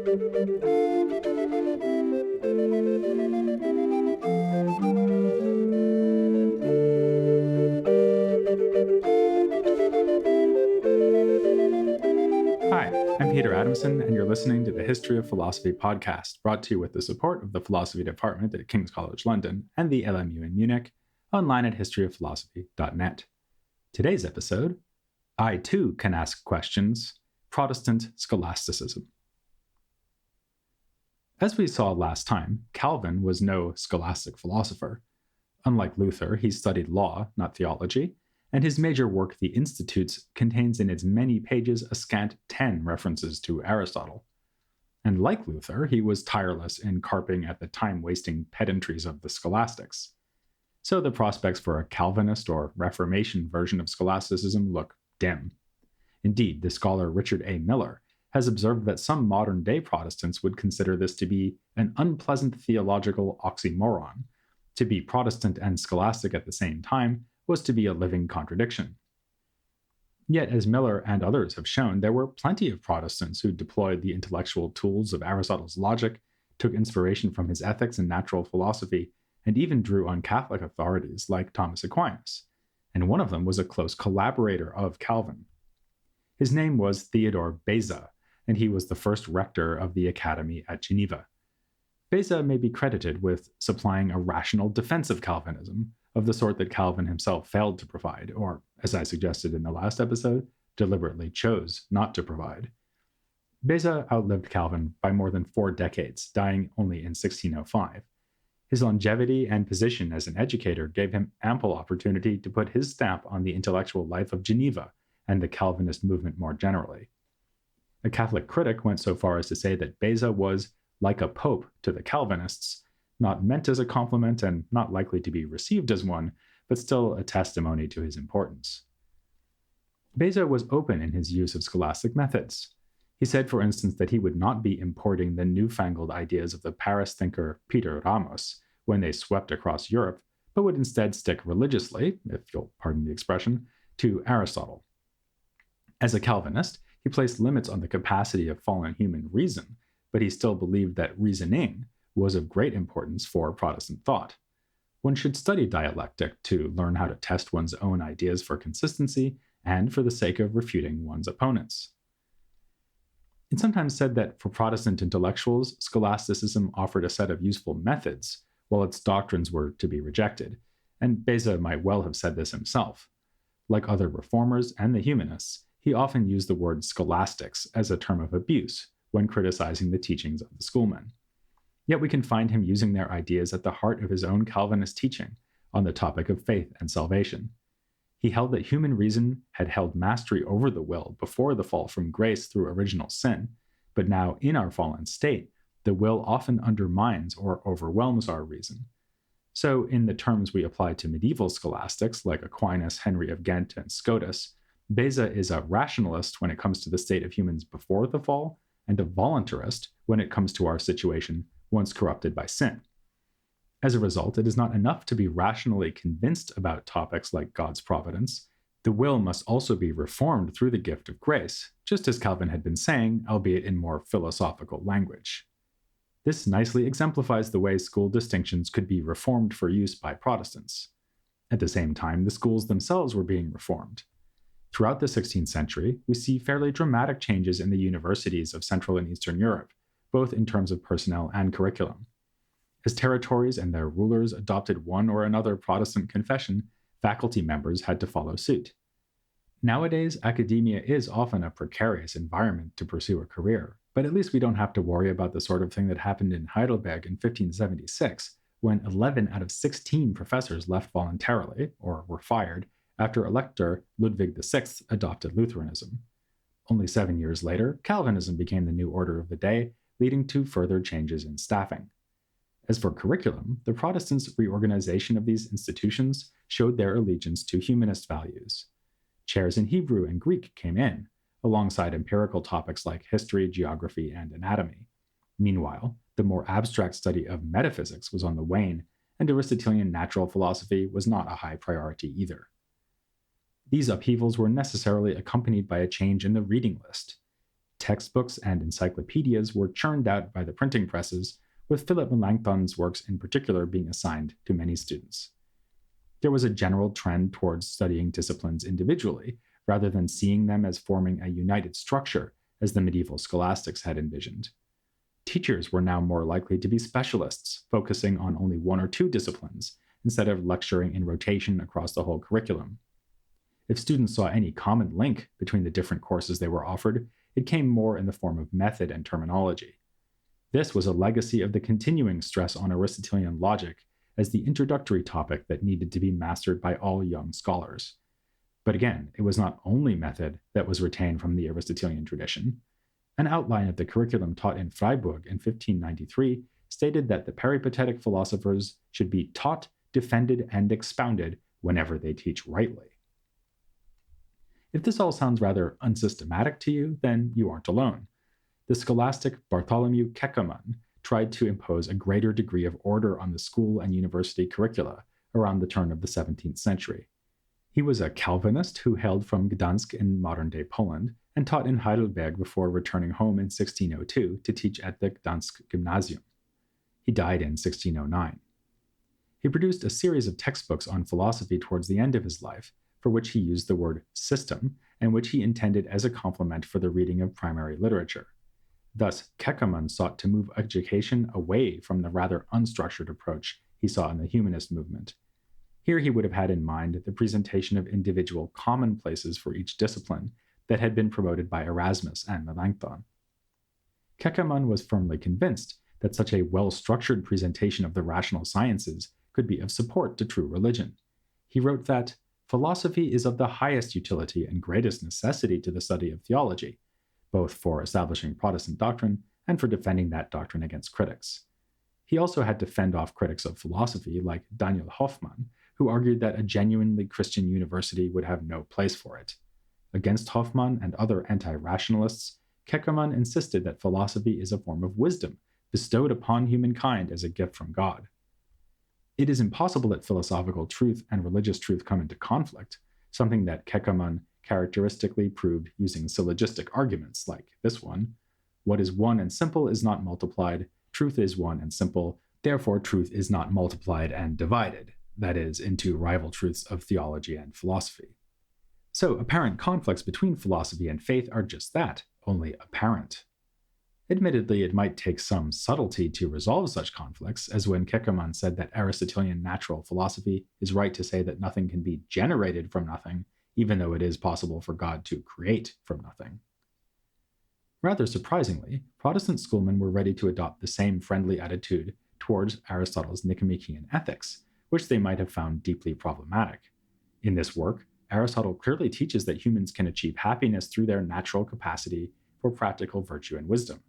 Hi, I'm Peter Adamson, and you're listening to the History of Philosophy podcast, brought to you with the support of the Philosophy Department at King's College London and the LMU in Munich, online at historyofphilosophy.net. Today's episode, I Too Can Ask Questions, Protestant Scholasticism. As we saw last time, Calvin was no scholastic philosopher. Unlike Luther, he studied law, not theology, and his major work, The Institutes, contains in its many pages a scant 10 references to Aristotle. And like Luther, he was tireless in carping at the time-wasting pedantries of the scholastics. So the prospects for a Calvinist or Reformation version of scholasticism look dim. Indeed, the scholar Richard A. Miller has observed that some modern-day Protestants would consider this to be an unpleasant theological oxymoron. To be Protestant and scholastic at the same time was to be a living contradiction. Yet, as Miller and others have shown, there were plenty of Protestants who deployed the intellectual tools of Aristotle's logic, took inspiration from his ethics and natural philosophy, and even drew on Catholic authorities like Thomas Aquinas. And one of them was a close collaborator of Calvin. His name was Theodore Beza, and he was the first rector of the Academy at Geneva. Beza may be credited with supplying a rational defense of Calvinism, of the sort that Calvin himself failed to provide, or, as I suggested in the last episode, deliberately chose not to provide. Beza outlived Calvin by more than 4 decades, dying only in 1605. His longevity and position as an educator gave him ample opportunity to put his stamp on the intellectual life of Geneva and the Calvinist movement more generally. A Catholic critic went so far as to say that Beza was like a pope to the Calvinists, not meant as a compliment and not likely to be received as one, but still a testimony to his importance. Beza was open in his use of scholastic methods. He said, for instance, that he would not be importing the newfangled ideas of the Paris thinker Peter Ramos when they swept across Europe, but would instead stick religiously, if you'll pardon the expression, to Aristotle. As a Calvinist, he placed limits on the capacity of fallen human reason, but he still believed that reasoning was of great importance for Protestant thought. One should study dialectic to learn how to test one's own ideas for consistency and for the sake of refuting one's opponents. It's sometimes said that for Protestant intellectuals, scholasticism offered a set of useful methods, while its doctrines were to be rejected, and Beza might well have said this himself. Like other reformers and the humanists, he often used the word scholastics as a term of abuse when criticizing the teachings of the schoolmen. Yet we can find him using their ideas at the heart of his own Calvinist teaching on the topic of faith and salvation. He held that human reason had held mastery over the will before the fall from grace through original sin, but now in our fallen state, the will often undermines or overwhelms our reason. So, in the terms we apply to medieval scholastics like Aquinas, Henry of Ghent, and Scotus, Beza is a rationalist when it comes to the state of humans before the fall, and a voluntarist when it comes to our situation once corrupted by sin. As a result, it is not enough to be rationally convinced about topics like God's providence. The will must also be reformed through the gift of grace, just as Calvin had been saying, albeit in more philosophical language. This nicely exemplifies the way school distinctions could be reformed for use by Protestants. At the same time, the schools themselves were being reformed. Throughout the 16th century, we see fairly dramatic changes in the universities of Central and Eastern Europe, both in terms of personnel and curriculum. As territories and their rulers adopted one or another Protestant confession, faculty members had to follow suit. Nowadays, academia is often a precarious environment to pursue a career, but at least we don't have to worry about the sort of thing that happened in Heidelberg in 1576, when 11 out of 16 professors left voluntarily, or were fired, after Elector Ludwig VI adopted Lutheranism. Only 7 years later, Calvinism became the new order of the day, leading to further changes in staffing. As for curriculum, the Protestants' reorganization of these institutions showed their allegiance to humanist values. Chairs in Hebrew and Greek came in, alongside empirical topics like history, geography, and anatomy. Meanwhile, the more abstract study of metaphysics was on the wane, and Aristotelian natural philosophy was not a high priority either. These upheavals were necessarily accompanied by a change in the reading list. Textbooks and encyclopedias were churned out by the printing presses, with Philip Melanchthon's works in particular being assigned to many students. There was a general trend towards studying disciplines individually, rather than seeing them as forming a united structure, as the medieval scholastics had envisioned. Teachers were now more likely to be specialists, focusing on only one or two disciplines, instead of lecturing in rotation across the whole curriculum. If students saw any common link between the different courses they were offered, it came more in the form of method and terminology. This was a legacy of the continuing stress on Aristotelian logic as the introductory topic that needed to be mastered by all young scholars. But again, it was not only method that was retained from the Aristotelian tradition. An outline of the curriculum taught in Freiburg in 1593 stated that the peripatetic philosophers should be taught, defended, and expounded whenever they teach rightly. If this all sounds rather unsystematic to you, then you aren't alone. The scholastic Bartholomew Keckermann tried to impose a greater degree of order on the school and university curricula around the turn of the 17th century. He was a Calvinist who hailed from Gdansk in modern-day Poland and taught in Heidelberg before returning home in 1602 to teach at the Gdansk Gymnasium. He died in 1609. He produced a series of textbooks on philosophy towards the end of his life, for which he used the word system, and which he intended as a complement for the reading of primary literature. Thus, Keckermann sought to move education away from the rather unstructured approach he saw in the humanist movement. Here he would have had in mind the presentation of individual commonplaces for each discipline that had been promoted by Erasmus and Melanchthon. Keckermann was firmly convinced that such a well-structured presentation of the rational sciences could be of support to true religion. He wrote that philosophy is of the highest utility and greatest necessity to the study of theology, both for establishing Protestant doctrine and for defending that doctrine against critics. He also had to fend off critics of philosophy like Daniel Hoffmann, who argued that a genuinely Christian university would have no place for it. Against Hoffmann and other anti-rationalists, Keckermann insisted that philosophy is a form of wisdom bestowed upon humankind as a gift from God. It is impossible that philosophical truth and religious truth come into conflict, something that Keckermann characteristically proved using syllogistic arguments like this one. What is one and simple is not multiplied, truth is one and simple, therefore truth is not multiplied and divided, that is, into rival truths of theology and philosophy. So apparent conflicts between philosophy and faith are just that, only apparent. Admittedly, it might take some subtlety to resolve such conflicts, as when Keckermann said that Aristotelian natural philosophy is right to say that nothing can be generated from nothing, even though it is possible for God to create from nothing. Rather surprisingly, Protestant schoolmen were ready to adopt the same friendly attitude towards Aristotle's Nicomachean Ethics, which they might have found deeply problematic. In this work, Aristotle clearly teaches that humans can achieve happiness through their natural capacity for practical virtue and wisdom.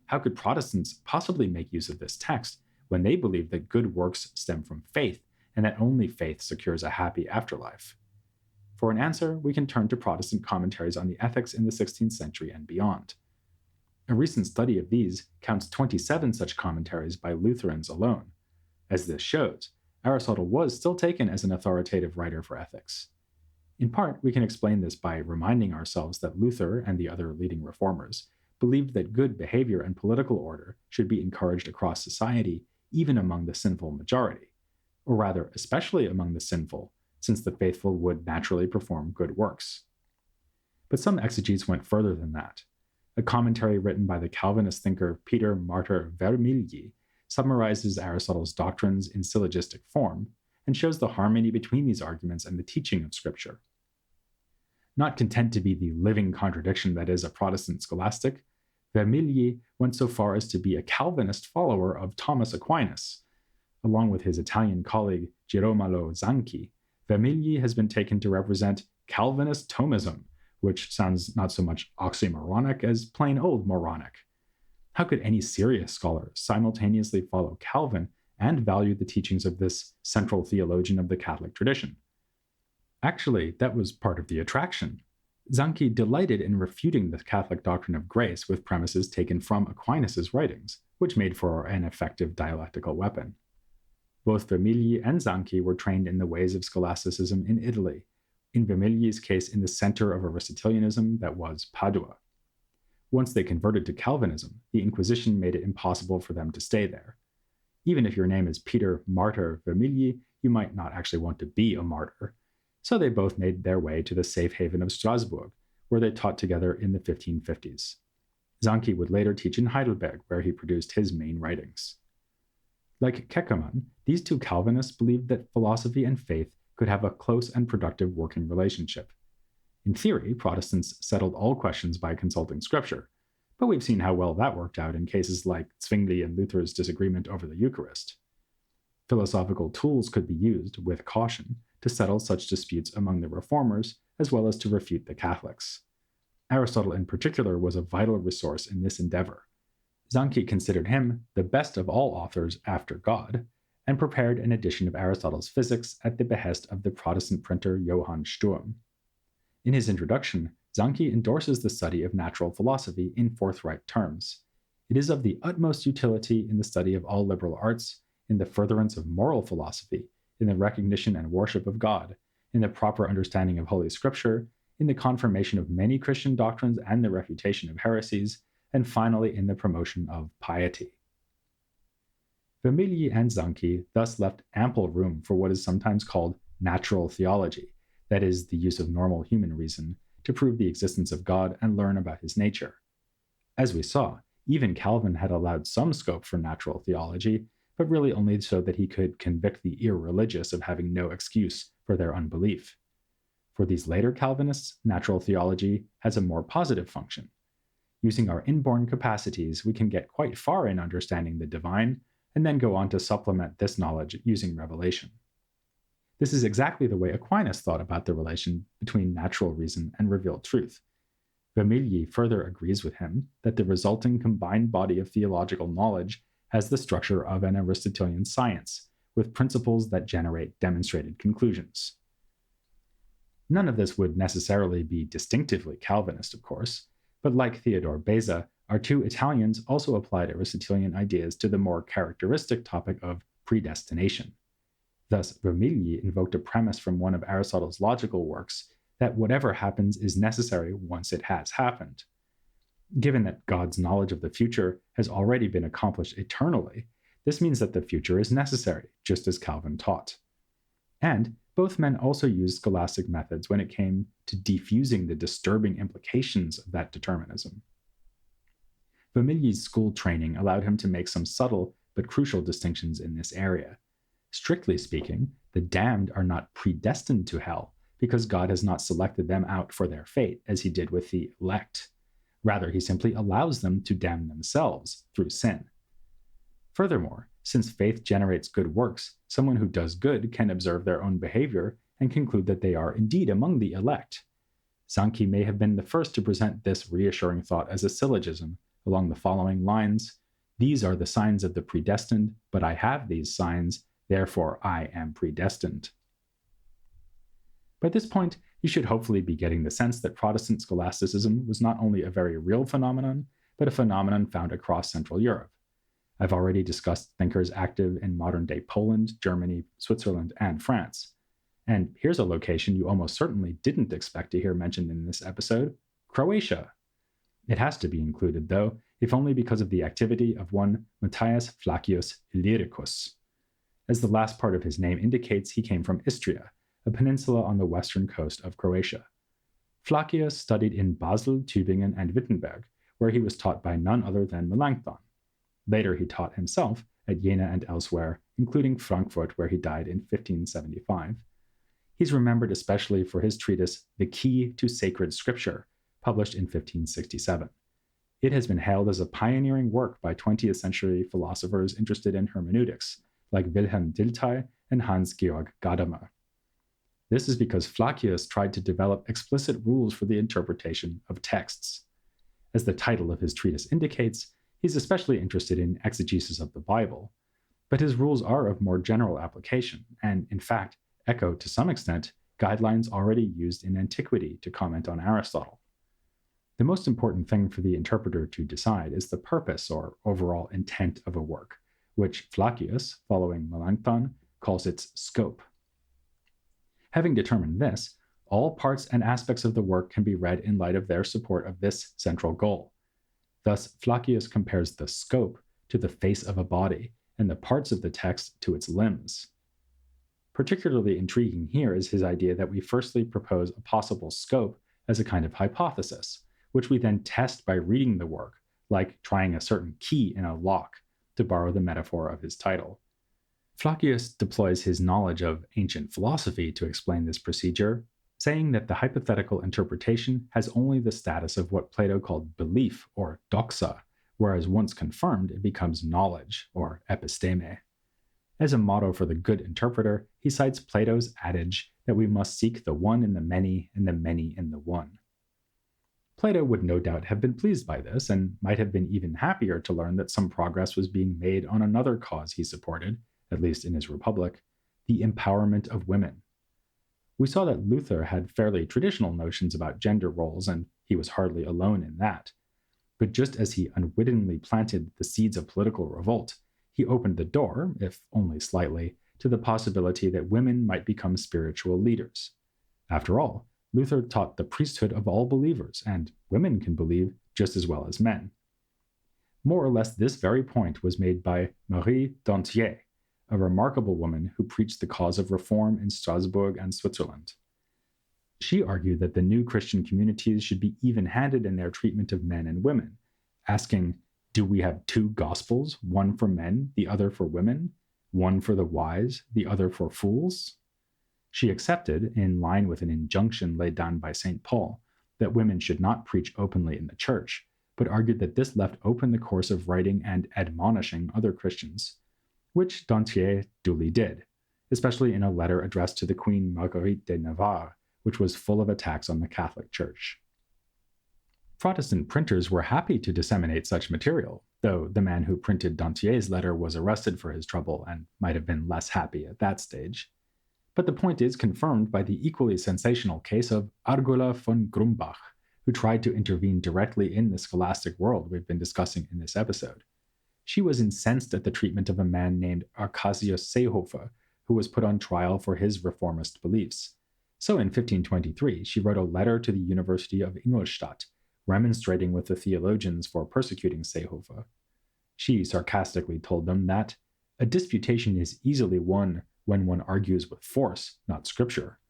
How could Protestants possibly make use of this text when they believe that good works stem from faith and that only faith secures a happy afterlife? For an answer, we can turn to Protestant commentaries on the ethics in the 16th century and beyond. A recent study of these counts 27 such commentaries by Lutherans alone. As this shows, Aristotle was still taken as an authoritative writer for ethics. In part, we can explain this by reminding ourselves that Luther and the other leading reformers believed that good behavior and political order should be encouraged across society, even among the sinful majority, or rather, especially among the sinful, since the faithful would naturally perform good works. But some exegetes went further than that. A commentary written by the Calvinist thinker Peter Martyr Vermilye summarizes Aristotle's doctrines in syllogistic form and shows the harmony between these arguments and the teaching of Scripture. Not content to be the living contradiction that is a Protestant scholastic, Vermilye went so far as to be a Calvinist follower of Thomas Aquinas. Along with his Italian colleague Girolamo Zanchi, Vermilye has been taken to represent Calvinist Thomism, which sounds not so much oxymoronic as plain old moronic. How could any serious scholar simultaneously follow Calvin and value the teachings of this central theologian of the Catholic tradition? Actually, that was part of the attraction. Zanchi delighted in refuting the Catholic doctrine of grace with premises taken from Aquinas' writings, which made for an effective dialectical weapon. Both Vermilye and Zanchi were trained in the ways of scholasticism in Italy, in Vermilye's case in the center of Aristotelianism that was Padua. Once they converted to Calvinism, the Inquisition made it impossible for them to stay there. Even if your name is Peter Martyr Vermigli, you might not actually want to be a martyr. So they both made their way to the safe haven of Strasbourg, where they taught together in the 1550s. Zanchi would later teach in Heidelberg, where he produced his main writings. Like Keckermann, these two Calvinists believed that philosophy and faith could have a close and productive working relationship. In theory, Protestants settled all questions by consulting Scripture, but we've seen how well that worked out in cases like Zwingli and Luther's disagreement over the Eucharist. Philosophical tools could be used, with caution, to settle such disputes among the Reformers, as well as to refute the Catholics. Aristotle in particular was a vital resource in this endeavor. Zanchi considered him the best of all authors after God, and prepared an edition of Aristotle's Physics at the behest of the Protestant printer Johann Sturm. In his introduction, Zanchi endorses the study of natural philosophy in forthright terms. It is of the utmost utility in the study of all liberal arts, in the furtherance of moral philosophy, in the recognition and worship of God, in the proper understanding of Holy Scripture, in the confirmation of many Christian doctrines and the refutation of heresies, and finally in the promotion of piety. Vermigli and Zanchi thus left ample room for what is sometimes called natural theology, that is, the use of normal human reason, to prove the existence of God and learn about his nature. As we saw, even Calvin had allowed some scope for natural theology, but really only so that he could convict the irreligious of having no excuse for their unbelief. For these later Calvinists, natural theology has a more positive function. Using our inborn capacities, we can get quite far in understanding the divine, and then go on to supplement this knowledge using revelation. This is exactly the way Aquinas thought about the relation between natural reason and revealed truth. Vermigli further agrees with him that the resulting combined body of theological knowledge has the structure of an Aristotelian science, with principles that generate demonstrated conclusions. None of this would necessarily be distinctively Calvinist, of course, but like Theodore Beza, our two Italians also applied Aristotelian ideas to the more characteristic topic of predestination. Thus, Vermigli invoked a premise from one of Aristotle's logical works that whatever happens is necessary once it has happened. Given that God's knowledge of the future has already been accomplished eternally, this means that the future is necessary, just as Calvin taught. And both men also used scholastic methods when it came to defusing the disturbing implications of that determinism. Vermigli's school training allowed him to make some subtle but crucial distinctions in this area. Strictly speaking, the damned are not predestined to hell because God has not selected them out for their fate as he did with the elect. Rather, he simply allows them to damn themselves through sin. Furthermore, since faith generates good works, someone who does good can observe their own behavior and conclude that they are indeed among the elect. Zanchi may have been the first to present this reassuring thought as a syllogism along the following lines: "These are the signs of the predestined, but I have these signs, therefore I am predestined." By this point, you should hopefully be getting the sense that Protestant scholasticism was not only a very real phenomenon, but a phenomenon found across Central Europe. I've already discussed thinkers active in modern-day Poland, Germany, Switzerland, and France. And here's a location you almost certainly didn't expect to hear mentioned in this episode: Croatia. It has to be included, though, if only because of the activity of one Matthias Flacius Illyricus. As the last part of his name indicates, he came from Istria, a peninsula on the western coast of Croatia. Flacius studied in Basel, Tübingen, and Wittenberg, where he was taught by none other than Melanchthon. Later, he taught himself at Jena and elsewhere, including Frankfurt, where he died in 1575. He's remembered especially for his treatise, The Key to Sacred Scripture, published in 1567. It has been hailed as a pioneering work by 20th century philosophers interested in hermeneutics, like Wilhelm Dilthey and Hans-Georg Gadamer. This is because Flacius tried to develop explicit rules for the interpretation of texts. As the title of his treatise indicates, he's especially interested in exegesis of the Bible, but his rules are of more general application, and in fact, echo to some extent guidelines already used in antiquity to comment on Aristotle. The most important thing for the interpreter to decide is the purpose or overall intent of a work, which Flacius, following Melanchthon, calls its scope. Having determined this, all parts and aspects of the work can be read in light of their support of this central goal. Thus, Flacius compares the scope to the face of a body and the parts of the text to its limbs. Particularly intriguing here is his idea that we firstly propose a possible scope as a kind of hypothesis, which we then test by reading the work, like trying a certain key in a lock, to borrow the metaphor of his title. Flacius deploys his knowledge of ancient philosophy to explain this procedure, saying that the hypothetical interpretation has only the status of what Plato called belief, or doxa, whereas once confirmed, it becomes knowledge, or episteme. As a motto for the good interpreter, he cites Plato's adage that we must seek the one in the many and the many in the one. Plato would no doubt have been pleased by this, and might have been even happier to learn that some progress was being made on another cause he supported, at least in his Republic, the empowerment of women. We saw that Luther had fairly traditional notions about gender roles, and he was hardly alone in that. But just as he unwittingly planted the seeds of political revolt, he opened the door, if only slightly, to the possibility that women might become spiritual leaders. After all, Luther taught the priesthood of all believers, and women can believe just as well as men. More or less this very point was made by Marie Dantier, a remarkable woman who preached the cause of reform in Strasbourg and Switzerland. She argued that the new Christian communities should be even-handed in their treatment of men and women, asking, do we have two gospels, one for men, the other for women, one for the wise, the other for fools? She accepted, in line with an injunction laid down by St. Paul, that women should not preach openly in the church, but argued that this left open the course of writing and admonishing other Christians, which Dantier duly did, especially in a letter addressed to the Queen Marguerite de Navarre, which was full of attacks on the Catholic Church. Protestant printers were happy to disseminate such material, though the man who printed Dantier's letter was arrested for his trouble and might have been less happy at that stage. But the point is confirmed by the equally sensational case of Argula von Grumbach, who tried to intervene directly in the scholastic world we've been discussing in this episode. She was incensed at the treatment of a man named Arcasius Seehofer, who was put on trial for his reformist beliefs. So in 1523, she wrote a letter to the University of Ingolstadt, remonstrating with the theologians for persecuting Seehofer. She sarcastically told them that a disputation is easily won when one argues with force, not scripture.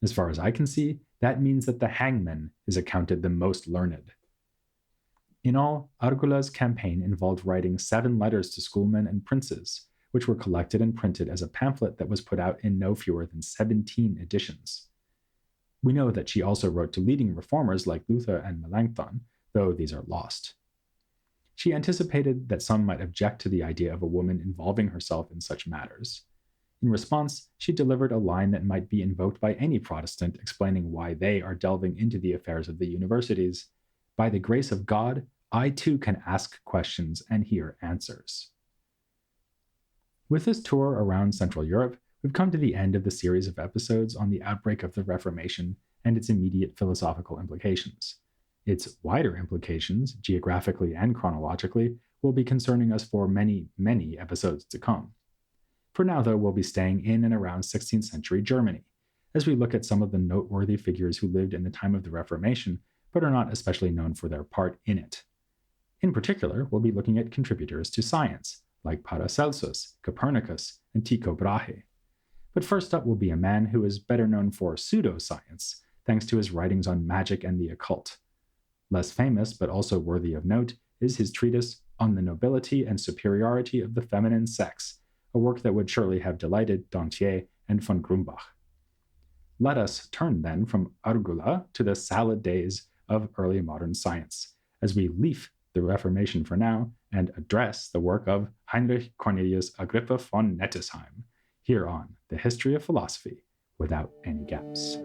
As far as I can see, that means that the hangman is accounted the most learned. In all, Argula's campaign involved writing 7 letters to schoolmen and princes, which were collected and printed as a pamphlet that was put out in no fewer than 17 editions. We know that she also wrote to leading reformers like Luther and Melanchthon, though these are lost. She anticipated that some might object to the idea of a woman involving herself in such matters. In response, she delivered a line that might be invoked by any Protestant explaining why they are delving into the affairs of the universities. By the grace of God, I too can ask questions and hear answers. With this tour around Central Europe, we've come to the end of the series of episodes on the outbreak of the Reformation and its immediate philosophical implications. Its wider implications, geographically and chronologically, will be concerning us for many, many episodes to come. For now, though, we'll be staying in and around 16th century Germany, as we look at some of the noteworthy figures who lived in the time of the Reformation, but are not especially known for their part in it. In particular, we'll be looking at contributors to science, like Paracelsus, Copernicus, and Tycho Brahe. But first up will be a man who is better known for pseudoscience, thanks to his writings on magic and the occult. Less famous, but also worthy of note, is his treatise On the Nobility and Superiority of the Feminine Sex, a work that would surely have delighted Dantier and von Grumbach. Let us turn then from Argula to the salad days of early modern science, as we leaf the Reformation for now and address the work of Heinrich Cornelius Agrippa von Nettesheim, here on The History of Philosophy Without Any Gaps.